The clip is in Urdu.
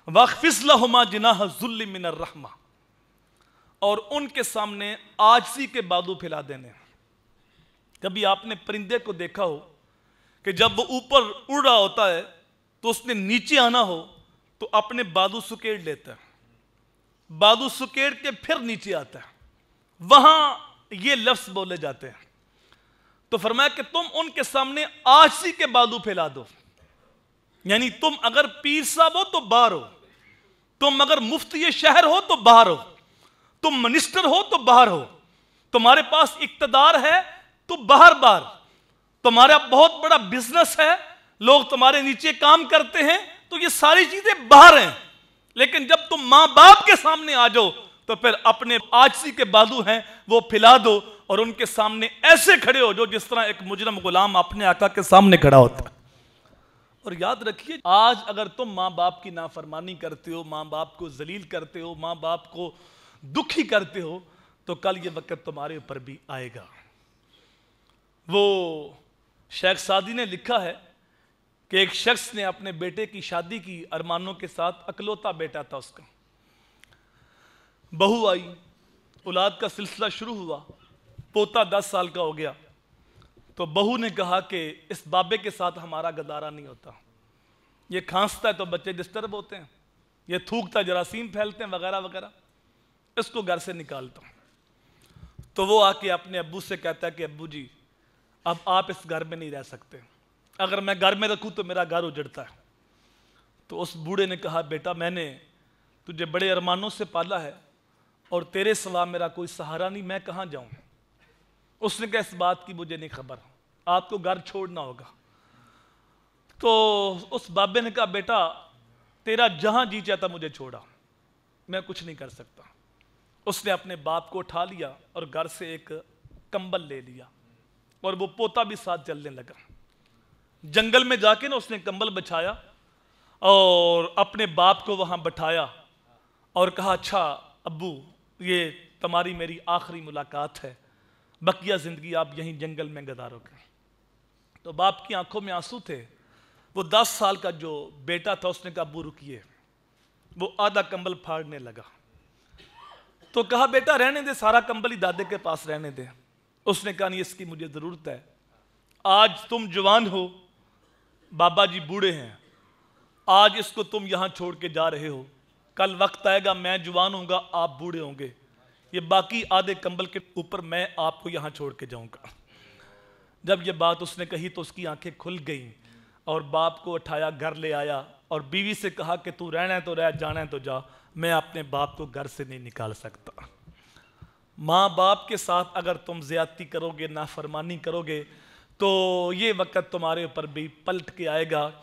وَاخْفِضْ لَهُمَا جِنَاحَ الذُّلِّ مِنَ الرَّحْمَةِ، اور ان کے سامنے عاجزی کے بازو پھیلا دینے۔ کبھی آپ نے پرندے کو دیکھا ہو کہ جب وہ اوپر اڑ رہا ہوتا ہے تو اس نے نیچے آنا ہو تو اپنے بازو سکیڑ لیتا ہے، بازو سکیڑ کے پھر نیچے آتا ہے، وہاں یہ لفظ بولے جاتے ہیں۔ تو فرمایا کہ تم ان کے سامنے عاجزی کے بازو پھیلا دو، یعنی تم اگر پیر صاحب ہو تو باہر ہو، تم اگر مفتی شہر ہو تو باہر ہو، تم منسٹر ہو تو باہر ہو، تمہارے پاس اقتدار ہے تو باہر باہر، تمہارا بہت بڑا بزنس ہے، لوگ تمہارے نیچے کام کرتے ہیں، تو یہ ساری چیزیں باہر ہیں، لیکن جب تم ماں باپ کے سامنے آ جاؤ تو پھر اپنے عاجزی کے بازو ہیں وہ پھیلا دو اور ان کے سامنے ایسے کھڑے ہو جو جس طرح ایک مجرم غلام اپنے آقا کے سامنے کھڑا ہوتا ہے۔ اور یاد رکھیے، آج اگر تم ماں باپ کی نافرمانی کرتے ہو، ماں باپ کو ذلیل کرتے ہو، ماں باپ کو دکھی کرتے ہو، تو کل یہ وقت تمہارے اوپر بھی آئے گا۔ وہ شیخ سعدی نے لکھا ہے کہ ایک شخص نے اپنے بیٹے کی شادی کی ارمانوں کے ساتھ، اکلوتا بیٹا تھا اس کا، بہو آئی، اولاد کا سلسلہ شروع ہوا، پوتا 10 سال کا ہو گیا، تو بہو نے کہا کہ اس بابے کے ساتھ ہمارا گزارا نہیں ہوتا، یہ کھانستا ہے تو بچے ڈسٹرب ہوتے ہیں، یہ تھوکتا جراثیم پھیلتے ہیں وغیرہ وغیرہ، اس کو گھر سے نکالتا ہوں۔ تو وہ آ کے اپنے ابو سے کہتا ہے کہ ابو جی اب آپ اس گھر میں نہیں رہ سکتے، اگر میں گھر میں رکھوں تو میرا گھر اجڑتا ہے۔ تو اس بوڑھے نے کہا بیٹا میں نے تجھے بڑے ارمانوں سے پالا ہے اور تیرے سوا میرا کوئی سہارا نہیں، میں کہاں جاؤں؟ اس نے کہا اس بات کی مجھے نہیں خبر، آپ کو گھر چھوڑنا ہوگا۔ تو اس بابے نے کہا بیٹا تیرا جہاں جی چاہتا مجھے چھوڑا، میں کچھ نہیں کر سکتا۔ اس نے اپنے باپ کو اٹھا لیا اور گھر سے ایک کمبل لے لیا اور وہ پوتا بھی ساتھ چلنے لگا۔ جنگل میں جا کے اس نے کمبل بچھایا اور اپنے باپ کو وہاں بٹھایا اور کہا اچھا ابو یہ تمہاری میری آخری ملاقات ہے، بقیہ زندگی آپ یہیں جنگل میں گزارو گے۔ تو باپ کی آنکھوں میں آنسو تھے، وہ 10 سال کا جو بیٹا تھا اس نے کہا ابو رکیے، وہ آدھا کمبل پھاڑنے لگا، تو کہا بیٹا رہنے دے، سارا کمبل ہی دادے کے پاس رہنے دے۔ اس نے کہا نہیں اس کی مجھے ضرورت ہے، آج تم جوان ہو، بابا جی بوڑھے ہیں، آج اس کو تم یہاں چھوڑ کے جا رہے ہو، کل وقت آئے گا میں جوان ہوں گا آپ بوڑھے ہوں گے، یہ باقی آدھے کمبل کے اوپر میں آپ کو یہاں چھوڑ کے جاؤں گا۔ جب یہ بات اس نے کہی تو اس کی آنکھیں کھل گئیں اور باپ کو اٹھایا گھر لے آیا اور بیوی سے کہا کہ تو رہنا ہے تو رہ، جانا ہے تو جا، میں اپنے باپ کو گھر سے نہیں نکال سکتا۔ ماں باپ کے ساتھ اگر تم زیادتی کرو گے، نافرمانی کرو گے، تو یہ وقت تمہارے اوپر بھی پلٹ کے آئے گا۔